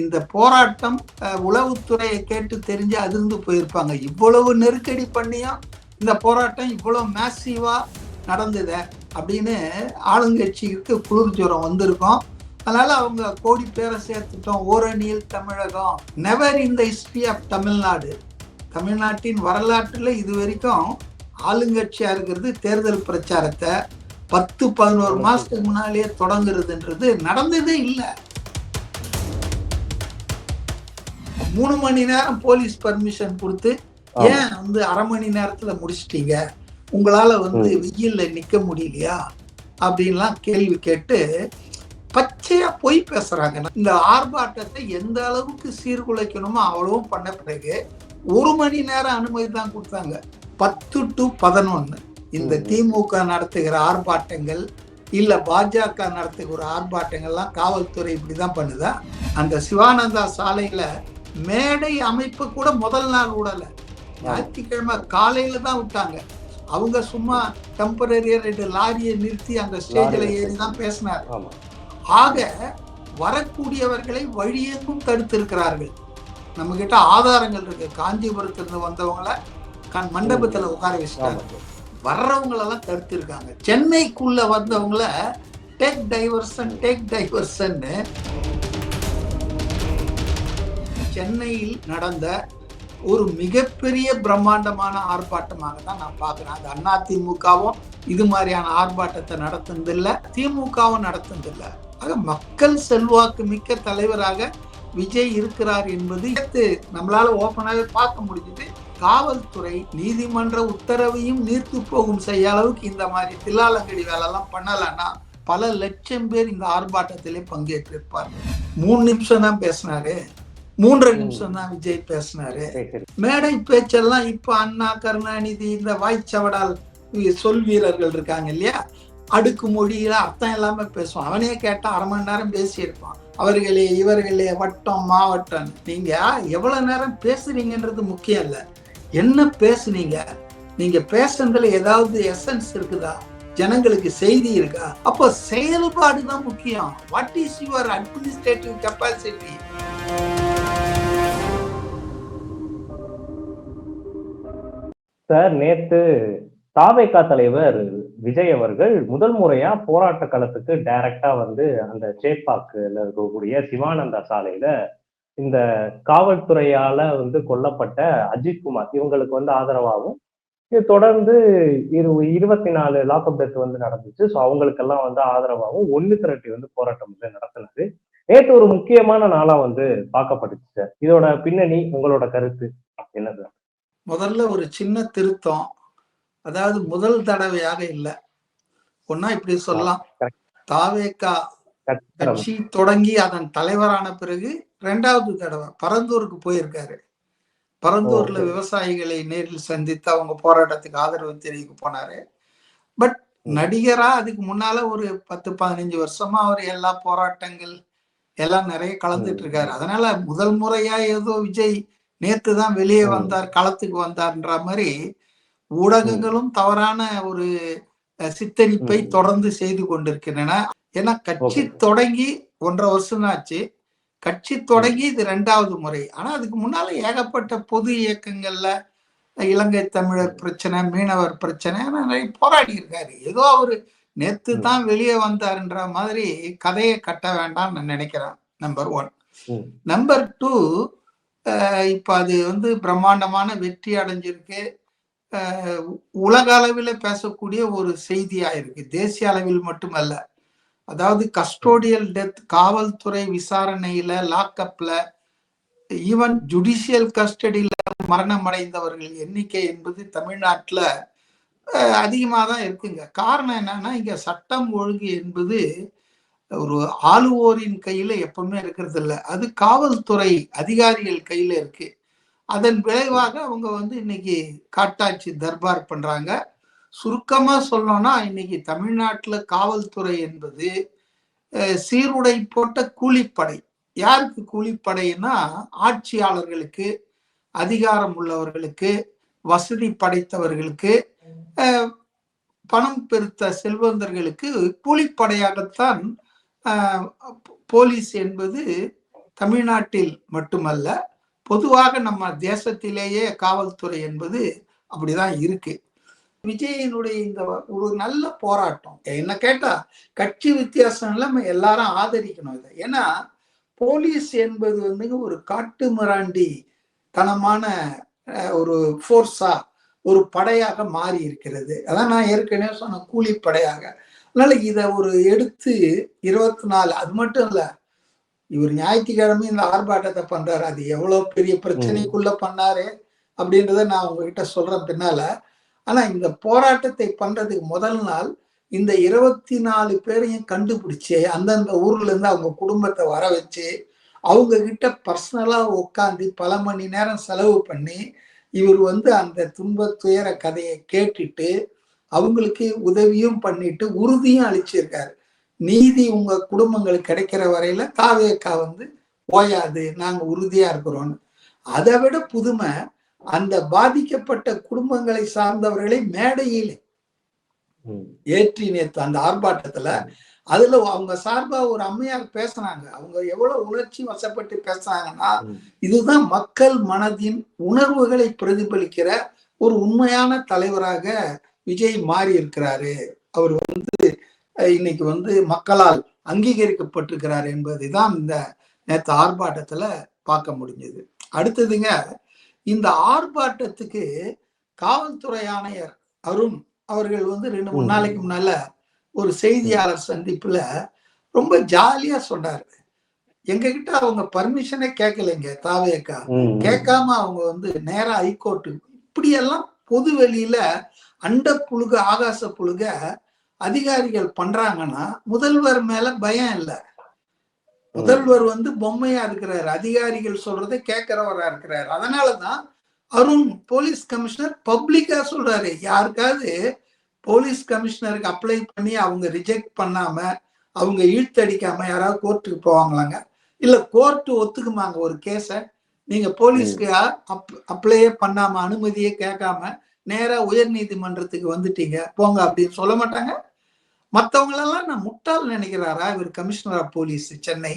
இந்த போராட்டம் உளவுத்துறையை கேட்டு தெரிஞ்சு அதிர்ந்து போயிருப்பாங்க. இவ்வளவு நெருக்கடி பண்ணியும் இந்த போராட்டம் இவ்வளவு மேசிவா நடந்தது அப்படின்னு ஆளுங்கட்சிக்கு குளிர் ஜுரம் வந்திருக்கும். அதனால அவங்க கோடி பேரை சேர்த்துட்டோம், ஓரணியில் Tamilagam, never in the history of Tamil Nadu, தமிழ்நாட்டின் வரலாற்றுல இது வரைக்கும் ஆளுங்கட்சியா இருக்கிறது தேர்தல் பிரச்சாரத்தை 10-11 மாசத்துக்கு முன்னாலேயே தொடங்குறதுன்றது நடந்ததே இல்லை. 3 மணி நேரம் போலீஸ் பர்மிஷன் கொடுத்து ஏன் அரை மணி நேரத்துல முடிச்சிட்டீங்க, உங்களால வெயில்ல நிக்க முடியலையா அப்படின்லாம் கேள்வி கேட்டு பச்சையா பொய் பேசுறாங்க. இந்த ஆர்ப்பாட்டத்தை எந்த அளவுக்கு சீர்குலைக்கணுமோ அவ்வளவும் பண்ண பிறகு 1 மணி நேரம் அனுமதி தான் கொடுத்தாங்க. 10 to 11 இந்த திமுக நடத்துகிற ஆர்ப்பாட்டங்கள் இல்ல பாஜக நடத்துகிற ஆர்ப்பாட்டங்கள்லாம் காவல்துறை இப்படிதான் பண்ணுதா? அந்த சிவானந்தா சாலையில மேடை அமைப்பு கூட முதல் நாள் விடல, ஞாயிற்றுக்கிழமை காலையில தான் விட்டாங்க. அவங்க சும்மா டெம்பரரியா 2 லாரியை நிறுத்தி அந்த ஸ்டேஜ்ல ஏறி தான் பேசினார். ஆக வரக்கூடியவர்களை வழியெங்கும் தடுத்திருக்கிறார்கள். நம்ம கிட்ட ஆதாரங்கள் இருக்கு. காஞ்சிபுரத்திலிருந்து வந்தவங்களை மண்டபத்துல உட்கார வச்சுட்டாங்க, வர்றவங்களெல்லாம் தடுத்திருக்காங்க. சென்னைக்குள்ள வந்தவங்கள டேக் டைவர்சன் சென்னையில் நடந்த ஒரு மிகப்பெரிய பிரம்மாண்டமான ஆர்ப்பாட்டமாக தான் நான் பார்க்கிறேன். அது அதிமுகவும் இது மாதிரியான ஆர்ப்பாட்டத்தை நடத்துனதில்லை, திமுகவும் நடத்துனதில்லை. ஆக மக்கள் செல்வாக்கு மிக்க தலைவராக விஜய் இருக்கிறார் என்பது நம்மளால ஓப்பனாவே பார்க்க முடிஞ்சது. காவல்துறை நீதிமன்ற உத்தரவையும் நீர்த்து போகும் செய்ய அளவுக்கு இந்த மாதிரி தில்லாலங்கடி வேலை எல்லாம் பண்ணலன்னா பல லட்சம் பேர் இந்த ஆர்ப்பாட்டத்திலே பங்கேற்றிருப்பார்கள். 3 நிமிஷம் தான் பேசினாரு, 3 நிமிஷம் தான் விஜய் பேசினாரு. மேடை பேச்செல்லாம் இப்ப அண்ணா, கருணாநிதி, இந்த வாய்ச்சவடால் சொல் வீரர்கள் இருக்காங்க இல்லையா, அடுக்கு மொழியில அர்த்தம் எல்லாமே பேசுவான். அவனே கேட்டா 1/2 மணி நேரம் பேசியிருப்பான். அவர்களே இவர்களே வட்டம் மாவட்டம். நீங்க எவ்வளவு நேரம் பேசுறீங்கன்றது முக்கியம் இல்ல, என்ன பேசுனீங்க, நீங்க பேசுறதுல ஏதாவது எசன்ஸ் இருக்குதா, ஜனங்களுக்கு செய்தி இருக்கா? அப்போ செயல்பாடு தான் முக்கியம். What is your administrative capacity? Sir, நேத்து தாவேகா தலைவர் விஜய் அவர்கள் முதல் முறையா போராட்ட களத்துக்கு டைரக்டா அந்த சேப்பாக்குல இருக்கக்கூடிய சிவானந்தா சாலையில இந்த காவல்துறையால கொல்லப்பட்ட அஜித்குமார் இவங்களுக்கு ஆதரவாகவும், இது தொடர்ந்து 24 லாக்அப் டெத் நடந்துச்சு. ஸோ அவங்களுக்கெல்லாம் ஆதரவாகவும் ஒண்ணு திரட்டி போராட்டம் நடத்தினது நேற்று ஒரு முக்கியமான நாளா பார்க்கப்பட்டுச்சு சார். இதோட பின்னணி உங்களோட கருத்து என்னது? முதல்ல ஒரு சின்ன திருத்தம், அதாவது முதல் தடவையாக இல்லை, ஒன்னா இப்படி சொல்லலாம். தாவேகா கட்சி தொடங்கி அதன் தலைவரான பிறகு 2வது தடவை பரந்தூருக்கு போயிருக்காரு. பரந்தூர்ல விவசாயிகளை நேரில் சந்தித்து அவங்க போராட்டத்துக்கு ஆதரவு தெரிவிக்க போனாரு. பட் நடிகரா அதுக்கு முன்னால ஒரு 10-15 வருஷமா அவர் எல்லா போராட்டங்கள் எல்லாம் நிறைய கலந்துட்டு இருக்காரு. அதனால முதல் முறையா ஏதோ விஜய் நேத்து தான் வெளியே வந்தார், களத்துக்கு வந்தார்ன்ற மாதிரி ஊடகங்களும் தவறான ஒரு சித்தரிப்பை தொடர்ந்து செய்து கொண்டிருக்கின்றன. ஏன்னா கட்சி தொடங்கி 1.5 வருஷம் ஆச்சு, கட்சி தொடங்கி இது 2வது முறை. ஆனா அதுக்கு முன்னால ஏகப்பட்ட பொது இயக்கங்கள்ல இலங்கை தமிழர் பிரச்சனை, மீனவர் பிரச்சனை நிறைய போராடி இருக்காரு. ஏதோ அவரு நேத்து தான் வெளியே வந்தாருன்ற மாதிரி கதையை கட்ட வேண்டாம் நான் நினைக்கிறேன். நம்பர் 1. நம்பர் 2, இப்ப அது பிரம்மாண்டமான வெற்றி அடைஞ்சிருக்கு. உலக அளவில் பேசக்கூடிய ஒரு செய்தியா இருக்கு, தேசிய அளவில் மட்டுமல்ல. அதாவது கஸ்டோடியல் டெத், காவல்துறை விசாரணையில லாக்அப்ல ஈவன் ஜுடிஷியல் கஸ்டடியில மரணம் அடைந்தவர்கள் எண்ணிக்கை என்பது தமிழ்நாட்டுல அதிகமாக தான் இருக்குங்க. காரணம் என்னன்னா, இங்க சட்டம் ஒழுங்கு என்பது ஒரு ஆளுவோரின் கையில எப்பவுமே இருக்கிறது இல்லை, அது காவல்துறை அதிகாரிகள் கையில இருக்கு. அதன் விளைவாக அவங்க இன்னைக்கு காட்டாட்சி தர்பார் பண்றாங்க. சுருக்கமா சொல்லணும்னா இன்னைக்கு தமிழ்நாட்டுல காவல்துறை என்பது சீருடை போட்ட கூலிப்படை. யாருக்கு கூலிப்படைன்னா, ஆட்சியாளர்களுக்கு, அதிகாரம் உள்ளவர்களுக்கு, வசதி படைத்தவர்களுக்கு, பணம் பெருத்த செல்வந்தர்களுக்கு கூலிப்படையாகத்தான் போலீஸ் என்பது தமிழ்நாட்டில் மட்டுமல்ல, பொதுவாக நம்ம தேசத்திலேயே காவல்துறை என்பது அப்படிதான் இருக்கு. விஜயனுடைய இந்த ஒரு நல்ல போராட்டம், என்ன கேட்டா கட்சி வித்தியாசம் இல்லாம எல்லாரும் ஆதரிக்கணும் இதை. ஏன்னா போலீஸ் என்பது வந்து ஒரு காட்டு மிராண்டி தனமான ஒரு போர்ஸா, ஒரு படையாக மாறி இருக்கிறது. அதான் நான் ஏற்கனவே சொன்ன கூலிப்படையாக. அதனால இத ஒரு எடுத்து 24, அது மட்டும் இல்ல, இவர் ஞாயிற்றுக்கிழமை இந்த ஆர்ப்பாட்டத்தை பண்றாரு. அது எவ்வளவு பெரிய பிரச்சனைக்குள்ள பண்ணாரு அப்படின்றத நான் உங்ககிட்ட சொல்றேன் பின்னால. ஆனா இந்த போராட்டத்தை பண்றதுக்கு முதல் நாள் இந்த 24 பேரையும் கண்டுபிடிச்சு அந்தந்த ஊர்ல இருந்து அவங்க குடும்பத்தை வர வச்சு அவங்க கிட்ட பர்சனலா உட்காந்து பல மணி நேரம் செலவு பண்ணி இவர் வந்து அந்த துன்ப துயர கதையை கேட்டுட்டு அவங்களுக்கு உதவியும் பண்ணிட்டு உறுதியும் அளிச்சிருக்காரு. நீதி உங்க குடும்பங்களுக்கு கிடைக்கிற வரையில தாவேக்கா வந்து ஓயாது, நாங்க உறுதியா இருக்கிறோம்னு. அதை விட புதுமை, அந்த பாதிக்கப்பட்ட குடும்பங்களை சார்ந்தவர்களை மேடையில் ஏற்றி நேற்று அந்த ஆர்ப்பாட்டத்துல அதுல அவங்க சார்பா ஒரு அம்மையார் பேசினாங்க. அவங்க எவ்வளவு உணர்ச்சி வசப்பட்டு பேசுறாங்கன்னா, இதுதான் மக்கள் மனதின் உணர்வுகளை பிரதிபலிக்கிற ஒரு உண்மையான தலைவராக விஜய் மாறி இருக்கிறாரு. அவர் வந்து இன்னைக்கு வந்து மக்களால் அங்கீகரிக்கப்பட்டிருக்கிறார் என்பதுதான் இந்த நேற்று ஆர்ப்பாட்டத்துல பார்க்க முடிஞ்சது. அடுத்ததுங்க, இந்த ஆர்ப்பாட்டத்துக்கு காவல்துறை ஆணையர் அருண் அவர்கள் வந்து 2-3 நாளைக்கு முன்னால ஒரு செய்தியாளர் சந்திப்புல ரொம்ப ஜாலியா சொன்னாரு. எங்க கிட்ட அவங்க பர்மிஷனே கேட்கலைங்க, தாவேக்கா கேட்காம அவங்க வந்து நேரா ஹைகோர்ட், இப்படியெல்லாம் பொது வெளியில அண்ட புழுக ஆகாச புழுக அதிகாரிகள் பண்றாங்கன்னா முதல்வர் மேல பயம் இல்லை. முதல்வர் வந்து பொம்மையா இருக்கிறாரு, அதிகாரிகள் சொல்றதை கேட்கிறவரா இருக்கிறாரு. அதனாலதான் அருண் போலீஸ் கமிஷனர் பப்ளிக்கா சொல்றாரு, யாருக்காவது போலீஸ் கமிஷனருக்கு அப்ளை பண்ணி அவங்க ரிஜெக்ட் பண்ணாம அவங்க இழுத்தடிக்காம யாராவது கோர்ட்டுக்கு போவாங்களாங்க? இல்ல கோர்ட் ஒத்துக்குமாங்க ஒரு கேஸ? நீங்க போலீஸ்க்கு அப்ளையே பண்ணாம அனுமதியே கேட்காம நேரா உயர் நீதிமன்றத்துக்கு வந்துட்டீங்க போங்க அப்படின்னு சொல்ல மாட்டாங்க? மற்றவங்களெல்லாம் நான் முட்டாள் நினைக்கிறாரா இவர் கமிஷனர் ஆஃப் போலீஸ் சென்னை?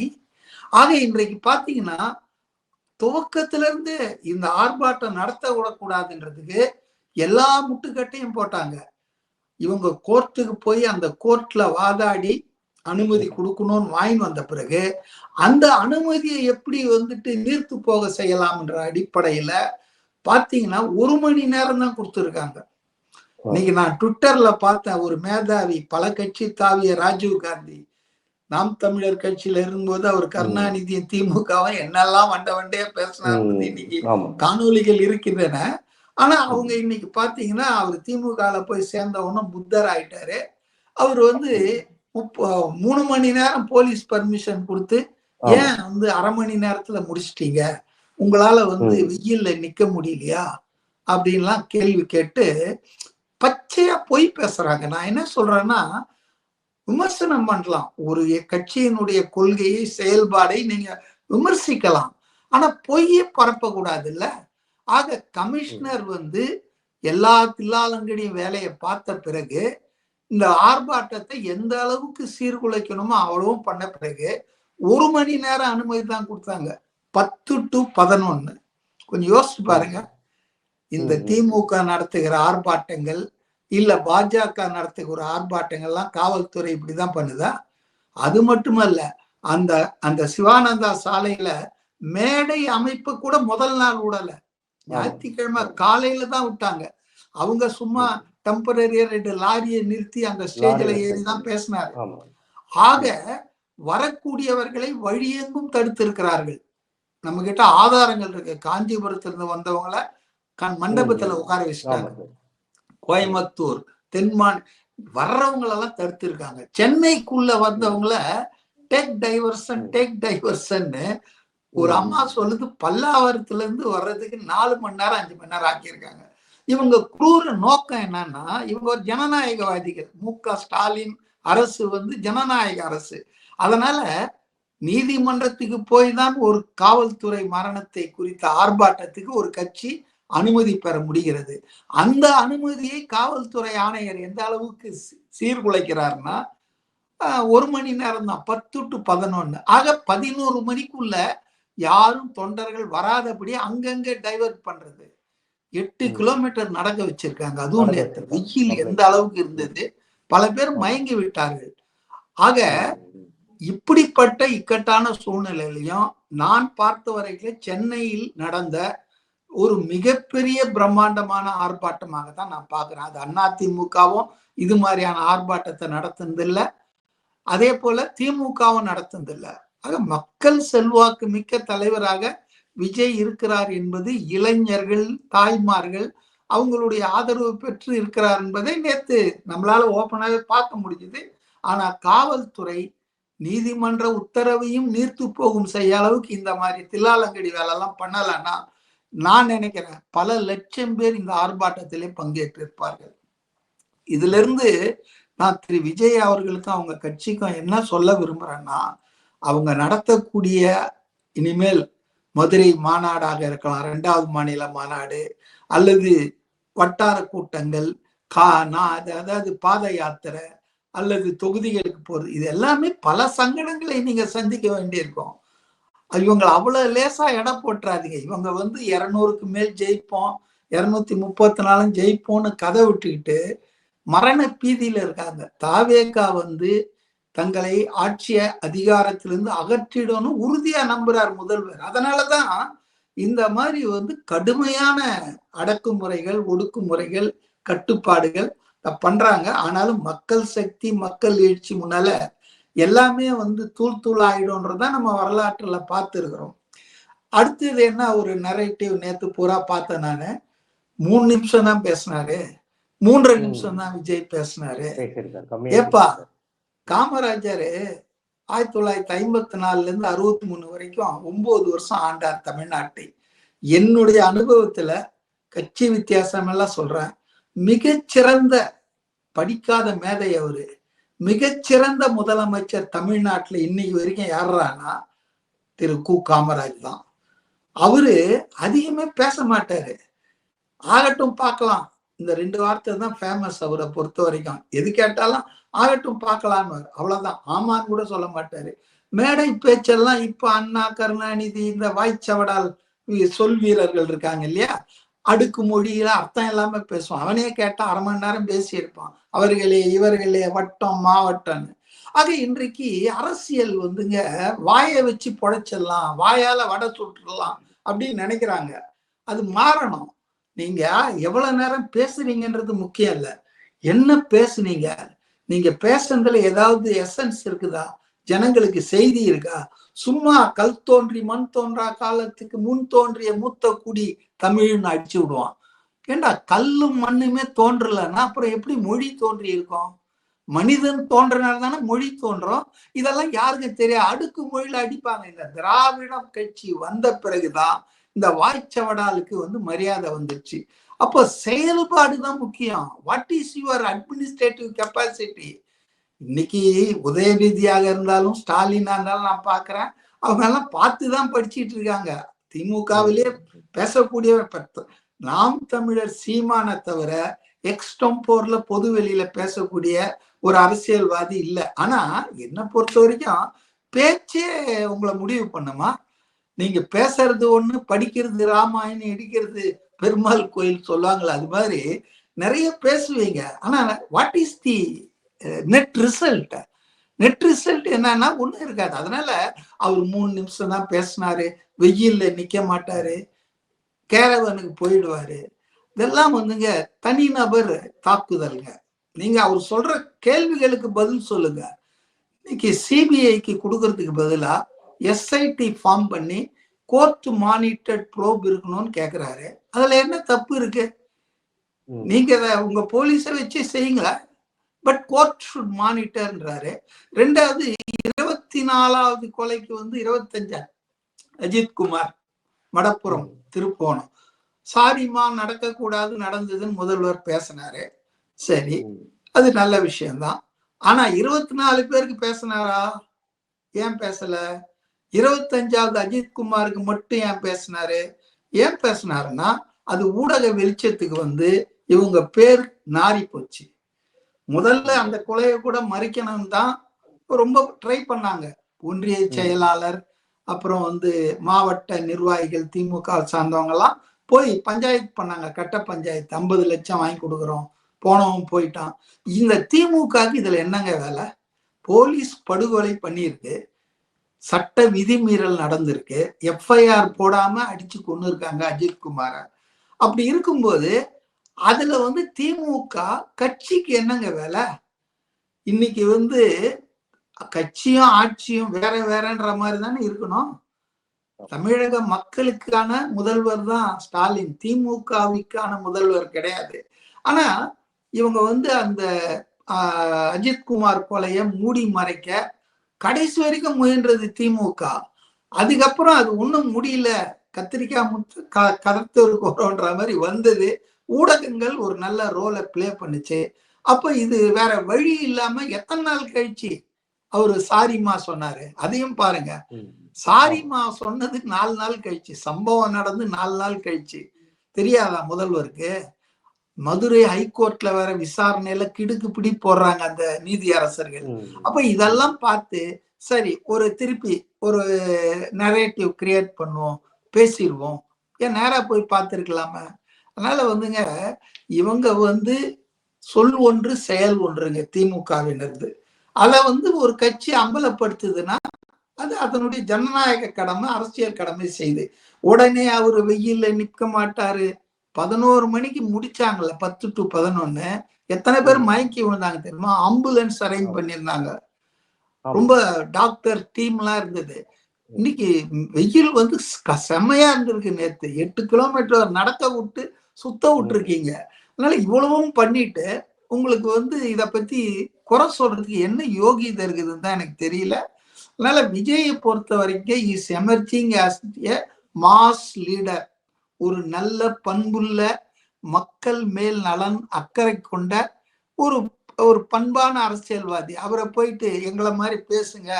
ஆக இன்றைக்கு பாத்தீங்கன்னா துவக்கத்துல இருந்து இந்த ஆர்ப்பாட்டம் நடத்த விடக்கூடாதுன்றதுக்கு எல்லா முட்டுக்கட்டையும் போட்டாங்க. இவங்க கோர்ட்டுக்கு போய் அந்த கோர்ட்ல வாதாடி அனுமதி கொடுக்கணும்னு வாங்கி வந்த பிறகு அந்த அனுமதியை எப்படி வந்துட்டு நீர்த்து போக செய்யலாம்ன்ற அடிப்படையில பாத்தீங்கன்னா 1 மணி நேரம் தான் கொடுத்துருக்காங்க. இன்னைக்கு நான் ட்விட்டர்ல பார்த்தேன், ஒரு மேதாவி பல கட்சி தாவிய ராஜீவ் காந்தி நாம் தமிழர் கட்சியில இருக்கும்போது அவர் கருணாநிதியும் திமுகவும் என்னெல்லாம் வண்டையா பேசினார் இன்னைக்கு காணொலிகள் இருக்கின்றன. ஆனா அவங்க இன்னைக்கு பாத்தீங்கன்னா அவர் திமுகல போய் சேர்ந்த உடனே புத்தர் ஆயிட்டாரு. அவர் வந்து 3 மணி நேரம் போலீஸ் பர்மிஷன் கொடுத்து ஏன் வந்து 1/2 மணி நேரத்துல முடிச்சிட்டீங்க, உங்களால வந்து வெயில்ல நிக்க முடியலையா அப்படின்லாம் கேள்வி கேட்டு பச்சையா பொய் பேசுறாங்க. நான் என்ன சொல்றேன்னா, விமர்சனம் பண்ணலாம், ஒரு கட்சியினுடைய கொள்கையை செயல்பாடை நீங்க விமர்சிக்கலாம், ஆனா பொய்யே பரப்பக்கூடாது இல்ல. ஆக கமிஷனர் வந்து எல்லா தில்லாலங்கடியும் வேலையை பார்த்த பிறகு இந்த ஆர்ப்பாட்டத்தை எந்த அளவுக்கு சீர்குலைக்கணுமோ அவ்வளவும் பண்ண பிறகு 1 மணி நேரம் அனுமதி தான் கொடுத்தாங்க. 10 to 11. கொஞ்சம் யோசிச்சு பாருங்க. இந்த திமுக நடத்துகிற ஆர்ப்பாட்டங்கள் இல்ல பாஜக நடத்துகிற ஆர்ப்பாட்டங்கள்லாம் காவல்துறை இப்படிதான் பண்ணுதா? அது மட்டுமல்ல, அந்த சிவானந்தா சாலையில மேடை அமைப்பு கூட முதல் நாள் விடல, ஞாயிற்றுக்கிழமை காலையில தான் விட்டாங்க. அவங்க சும்மா டெம்பரரியா 2 லாரியை நிறுத்தி அந்த ஸ்டேஜ்ல ஏறிதான் பேசினாரு. ஆக வரக்கூடியவர்களை வழியெங்கும் தடுத்து இருக்கிறார்கள். நம்ம கிட்ட ஆதாரங்கள் இருக்கு. காஞ்சிபுரத்துல இருந்து வந்தவங்கள மண்டபத்துல உட்கார வச்சுட்டாங்க. கோயம்புத்தூர், தென்மான் வர்றவங்களெல்லாம் தடுத்து இருக்காங்க. சென்னைக்குள்ள வந்தவங்கள டேக் டைவர்சன் ஒரு அம்மா சொல்லுது, பல்லாவரத்துல இருந்து வர்றதுக்கு 4 மணி நேரம் 5 மணி நேரம் ஆக்கியிருக்காங்க. இவங்க குரூர நோக்கம் என்னன்னா, இவங்க ஒரு ஜனநாயகவாதிகள். மு.க. ஸ்டாலின் அரசு வந்து ஜனநாயக அரசு. அதனால நீதிமன்றத்துக்கு போய் தான் ஒரு காவல்துறை மரணத்தை குறித்த ஆர்ப்பாட்டத்துக்கு ஒரு கட்சி அனுமதி பெற முடிகிறது. அந்த அனுமதியை காவல்துறை ஆணையர் எந்த அளவுக்கு சீர்குலைக்கிறார்னா 1 மணி நேரம் தான், 10 to 11. ஆக 11 மணிக்குள்ள யாரும் தொண்டர்கள் வராதபடி அங்கங்க டைவர்ட் பண்றது. 8 கிலோமீட்டர் நடக்க வச்சிருக்காங்க. அதுவும் நேற்று வெயில் எந்த அளவுக்கு இருந்தது, பல பேர் மயங்கி விட்டார்கள். ஆக இப்படிப்பட்ட இக்கட்டான சூழ்நிலையிலையும் நான் பார்த்த வரைக்கும் சென்னையில் நடந்த ஒரு மிகப்பெரிய பிரம்மாண்டமான ஆர்ப்பாட்டமாக தான் நான் பாக்குறேன். அது அதிமுகவும் இது மாதிரியான ஆர்ப்பாட்டத்தை நடத்துனதில்லை, அதே போல திமுகவும் நடத்துனதில்லை. ஆக மக்கள் செல்வாக்கு மிக்க தலைவராக விஜய் இருக்கிறார் என்பது இளைஞர்கள், தாய்மார்கள் அவங்களுடைய ஆதரவு பெற்று இருக்கிறார் என்பதை நேற்று நம்மளால ஓப்பனாகவே பார்க்க முடியுது. ஆனா காவல்துறை நீதிமன்ற உத்தரவையும் நீர்த்து போகும் செய்ய அளவுக்கு இந்த மாதிரி தில்லாலங்கடி வேலை எல்லாம் பண்ணலன்னா நான் நினைக்கிறேன் பல லட்சம் பேர் இந்த ஆர்ப்பாட்டத்திலே பங்கேற்றிருப்பார்கள். இதுல இருந்து நான் திரு விஜய் அவர்களுக்கும் அவங்க கட்சிக்கும் என்ன சொல்ல விரும்புறேன்னா, அவங்க நடத்தக்கூடிய இனிமேல் மதுரை மாநாடாக இருக்கலாம், 2வது மாநில மாநாடு அல்லது வட்டார கூட்டங்கள், அதாவது பாத யாத்திரை அல்லது தொகுதிகளுக்கு போறது, இது எல்லாமே பல சங்கடங்களை நீங்க சந்திக்க வேண்டியிருக்கும். இவங்க அவ்வளவு லேசா எடை போட்டுறாதீங்க. இவங்க 200க்கு மேல் ஜெயிப்போம், 234 ஜெயிப்போம்னு கதை விட்டுக்கிட்டு மரண பீதியில இருக்காங்க. தாவேகா தங்களை ஆட்சிய அதிகாரத்திலிருந்து அகற்றிடணும் உறுதியா நம்புறார் முதல்வர். அதனாலதான் இந்த மாதிரி கடுமையான அடக்குமுறைகள், ஒடுக்குமுறைகள், கட்டுப்பாடுகள் பண்றாங்க. ஆனாலும் மக்கள் சக்தி, மக்கள் எழுச்சி முன்னால எல்லாமே தூள் தூள் ஆயிடும்ன்றதான் நம்ம வரலாற்றுல பார்த்து இருக்கிறோம். அடுத்தது என்ன ஒரு நரேட்டிவ் நேத்து பூரா பார்த்தேன் நானு. 3 நிமிஷம் தான் பேசினாரு, 3.5 நிமிஷம் தான் விஜய் பேசினாரு. ஏப்பா காமராஜர் 1954 இருந்து 63 வரைக்கும் 9 வருஷம் ஆண்டார் தமிழ்நாட்டை. என்னுடைய அனுபவத்துல கட்சி வித்தியாசம் எல்லாம் சொல்றேன், மிகச்சிறந்த படிக்காத மேதை அவரு, மிகச்சிறந்த முதலமைச்சர் தமிழ்நாட்டுல இன்னைக்கு வரைக்கும் யாருறானா திரு கு காமராஜ் தான். அவரு அதிகமே பேச மாட்டாரு, ஆகட்டும் பார்க்கலாம், இந்த 2 வார்த்தை தான் ஃபேமஸ் அவரை பொறுத்த வரைக்கும். எது கேட்டாலும் ஆகட்டும் பார்க்கலான்னு, அவ்வளவுதான். ஆமான்னு கூட சொல்ல மாட்டாரு. மேடை பேச்செல்லாம் இப்ப அண்ணா, கருணாநிதி, இந்த வாய்ச்சவடால் சொல் வீரர்கள் இருக்காங்க இல்லையா, அடுக்கு மொழியில அர்த்தம் எல்லாமே பேசுவான். அவனே கேட்டா 1/2 மணி நேரம் பேசியிருப்பான், அவர்களே இவர்களே வட்டம் மாவட்டம்னு. ஆக இன்றைக்கு அரசியல் வாயை வச்சு பொழைச்சிடலாம், வாயால வடை சுட்டுடலாம் அப்படின்னு நினைக்கிறாங்க. அது மாறணும். நீங்க எவ்வளவு நேரம் பேசுறீங்கன்றது முக்கியம் இல்ல, என்ன பேசுனீங்க, நீங்க பேசுறதுல ஏதாவது எசன்ஸ் இருக்குதா, ஜனங்களுக்கு செய்தி இருக்கா? சும்மா கல் தோன்றி மண் தோன்றா காலத்துக்கு முன் தோன்றிய மூத்த குடி தமிழ்னு அடிச்சு விடுவான். ஏண்டா கல்லும் மண்ணுமே தோன்றலன்னா அப்புறம் எப்படி மொழி தோன்றி இருக்கும்? மனிதன் தோன்றனால தானே மொழி தோன்றும். இதெல்லாம் யாருக்கு தெரியாது, அடுக்கு மொழியில அடிப்பாங்க. இந்த திராவிடம் கட்சி வந்த பிறகுதான் இந்த வாய்ச்சவடாலுக்கு மரியாதை வந்துருச்சு. அப்போ செயல்பாடுதான் முக்கியம். What is your administrative capacity? இன்னைக்கு உதயநிதியாக இருந்தாலும் ஸ்டாலினா இருந்தாலும் நான் பாக்குறேன், அவங்க எல்லாம் பார்த்துதான் படிச்சுட்டு இருக்காங்க. திமுகவிலே பேசக்கூடிய நாம் தமிழர் சீமானை தவிர எக்ஸ்டம்போர்ல பொது வெளியில பேசக்கூடிய ஒரு அரசியல்வாதி இல்ல. ஆனா என்ன பொறுத்த வரைக்கும் பேச்சே உங்களை முடிவு பண்ணுமா? நீங்க பேசுறது ஒண்ணு, படிக்கிறது ராமாயணம், இடிக்கிறது பெருமாள் கோயில் சொல்லுவாங்களா, அது மாதிரி நிறைய பேசுவீங்க. ஆனா what is the net result? Net result என்னன்னா ஒண்ணு இருக்காது. அதனால அவர் 3 நிமிஷம் தான் பேசினாரு, வெயில்ல நிக்க மாட்டாரு, கேரவனுக்கு போயிடுவாரு. இதெல்லாம் தனிநபர் தாக்குதல்ங்க. நீங்க அவர் சொல்ற கேள்விகளுக்கு பதில் சொல்லுங்க. இன்னைக்கு சிபிஐக்கு கொடுக்கறதுக்கு பதிலா எஸ்ஐடி ஃபார்ம் பண்ணி கோர்ட் மானிட்டர்ட் ப்ரோப் இருக்கணும்னு கேக்குறாரு. அதுல என்ன தப்பு இருக்கு? நீங்க உங்க போலீஸை வச்சு செய்யுங்களா, பட் கோர்ட் ஷுட் மானிட்டர்ன்றாரு. 2வது 24வது கொலைக்கு 25 அஜித் குமார் மடப்புறம் திருப்போணம், சாரிமா நடக்க கூடாது நடந்ததுன்னு முதல்வர் பேசினாரு. சரி, அது நல்ல விஷயம்தான். ஆனா 24 பேருக்கு பேசினாரா? ஏன் பேசல? 25வது அஜித் குமாருக்கு மட்டும் ஏன் பேசினாரு? ஏன் பேசினாருன்னா அது ஊடக வெளிச்சத்துக்கு இவங்க பேர் நாரி போச்சு. முதல்ல அந்த கொலையை கூட மறைக்கணும் தான் ரொம்ப ட்ரை பண்ணாங்க. ஒன்றிய செயலாளர், அப்புறம் வந்து மாவட்ட நிர்வாகிகள் திமுக சார்ந்தவங்க எல்லாம் போய் பஞ்சாயத்து பண்ணாங்க. கட்ட பஞ்சாயத்து 50 லட்சம் வாங்கி கொடுக்குறோம், போனவன் போயிட்டான். இந்த திமுகவுக்கு இதுல என்னங்க வேலை? போலீஸ் படுகொலை பண்ணியிருக்கு, சட்ட விதிமீறல் நடந்திருக்கு, எஃப்ஐஆர் போடாம அடிச்சு கொண்டு இருக்காங்க அஜித்குமார. அப்படி இருக்கும்போது அதுல வந்து திமுக கட்சிக்கு என்னங்க வேலை? இன்னைக்கு வந்து கட்சியும் ஆட்சியும் வேற வேறன்ற மாதிரி தானே இருக்கணும். தமிழக மக்களுக்கான முதல்வர் தான் ஸ்டாலின், திமுகவுக்கான முதல்வர் கிடையாது. ஆனா இவங்க வந்து அந்த அஜித்குமார் கொலைய மூடி மறைக்க கடைசி வரைக்கும் முயன்றது திமுக. அதுக்கப்புறம் அது ஒண்ணும் முடியல, கத்திரிக்காய் முத்து கதத்தூருக்கு வரோன்ற மாதிரி வந்தது. ஊடகங்கள் ஒரு நல்ல ரோலை பிளே பண்ணுச்சு. அப்ப இது வேற வழி இல்லாம எத்தனை நாள் கழிச்சு அவரு சாரிமா சொன்னாரு, அதையும் பாருங்க. சாரிமா சொன்னதுக்கு 4 நாள் கழிச்சு, சம்பவம் நடந்து 4 நாள் கழிச்சு. தெரியாதா முதல்வருக்கு? மதுரை ஹைகோர்ட்ல வேற விசாரணையில கிடுக்கு பிடி போடுறாங்க அந்த நீதி அரசர்கள். அப்ப இதெல்லாம் பார்த்து சரி ஒரு திருப்பி ஒரு நரேட்டிவ் கிரியேட் பண்ணுவோம், பேசிடுவோம், ஏன் நேரா போய் பார்த்துருக்கலாமா? அதனால வந்துங்க இவங்க வந்து சொல் ஒன்று செயல் ஒன்றுங்க திமுகவினது. அதை வந்து ஒரு கட்சி அம்பலப்படுத்துதுன்னா அது அதனுடைய ஜனநாயக கடமை, அரசியல் கடமை செய்து. உடனே அவரு வெயில்ல நிற்க மாட்டாரு. 11 மணிக்கு முடிச்சாங்கல்ல, 10 to 11. எத்தனை பேர் மயக்கி விழுந்தாங்க தெரியுமா? ஆம்புலன்ஸ் அரேஞ்ச் பண்ணியிருந்தாங்க, ரொம்ப டாக்டர் டீம் எல்லாம் இருந்தது. இன்னைக்கு வெயில் வந்து செம்மையா இருந்திருக்கு. நேத்து 8 கிலோமீட்டர் நடக்க விட்டு சுத்த விட்டுருக்கீங்க. அதனால இவ்வளவும் பண்ணிட்டு உங்களுக்கு வந்து இத பத்தி குறை சொல்றதுக்கு என்ன யோகிதை இருக்குதுன்னு தான் எனக்கு தெரியல. அதனால விஜயை பொறுத்த வரைக்கும் is emerging as a mass leader, ஒரு நல்ல பண்புள்ள மக்கள் மேல் நலன் அக்கறை கொண்ட ஒரு ஒரு பண்பான அரசியல்வாதி. அவரை போயிட்டு எங்களை மாதிரி பேசுங்க,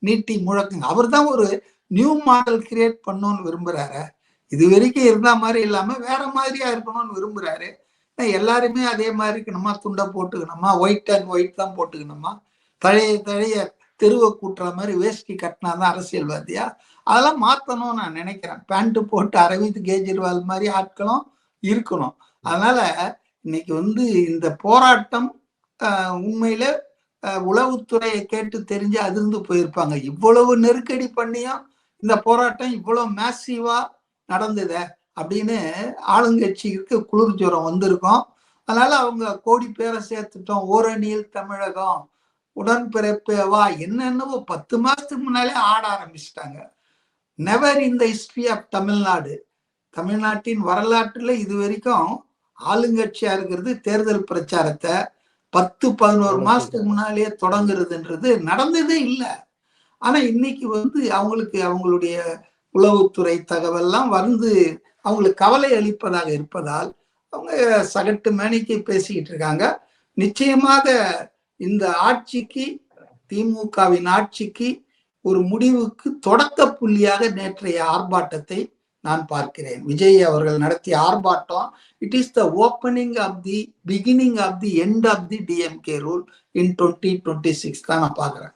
நீட்டி முழக்குங்க. அவர் தான் ஒரு நியூ மாடல் கிரியேட் பண்ணணும்னு விரும்புறாரு. இது வரைக்கும் இருந்த மாதிரி இல்லாம வேற மாதிரியா இருக்கணும்னு விரும்புறாரு. எல்லாருமே அதே மாதிரி இருக்கணுமா? துண்டை போட்டுக்கணுமா? ஒயிட் அண்ட் ஒயிட் தான் போட்டுக்கணுமா? தழைய தெருவை கூட்டுற மாதிரி வேஷ்டி கட்டினாதான் அரசியல்வாதியா? அதெல்லாம் மாத்தணும்னு நான் நினைக்கிறேன். பேண்ட் போட்டு அரவிந்த் கெஜ்ரிவால் மாதிரி ஆட்களும் இருக்கணும். அதனால இன்னைக்கு வந்து இந்த போராட்டம் உண்மையில உளவுத்துறையை கேட்டு தெரிஞ்சு அதிர்ந்து போயிருப்பாங்க. இவ்வளவு நெருக்கடி பண்ணியும் இந்த போராட்டம் இவ்வளவு மேசிவா நடந்தத அப்படின்னு ஆளுங்கட்சிக்கு குளிர் ஜுரம் வந்திருக்கும். அதனால அவங்க கோடி பேரை சேர்த்துட்டோம், ஓரணியில் தமிழகம், உடன்பிறப்பேவா, என்னென்னவோ 10 மாசத்துக்கு முன்னாலே ஆட ஆரம்பிச்சிட்டாங்க. Never in the history of Tamil Nadu, தமிழ்நாட்டின் வரலாற்றுல இது வரைக்கும் ஆளுங்கட்சியா இருக்கிறது தேர்தல் பிரச்சாரத்தை 10-11 மாசத்துக்கு முன்னாலேயே தொடங்குறதுன்றது நடந்ததே இல்லை. ஆனா இன்னைக்கு வந்து அவங்களுக்கு அவங்களுடைய உளவுத்துறை தகவல்லாம் வந்து அவங்களுக்கு கவலை அளிப்பதாக இருப்பதால் அவங்க சகட்டு மேனிக்கு பேசிக்கிட்டு இருக்காங்க. நிச்சயமாக இந்த ஆட்சிக்கு, திமுகவின் ஆட்சிக்கு ஒரு முடிவுக்கு தொடக்க புள்ளியாக நேற்றைய ஆர்ப்பாட்டத்தை நான் பார்க்கிறேன். விஜய் அவர்கள் நடத்திய ஆர்ப்பாட்டம், it is the opening of the beginning of the end of the DMK rule in 2026 தான் நான் பாக்குறேன்.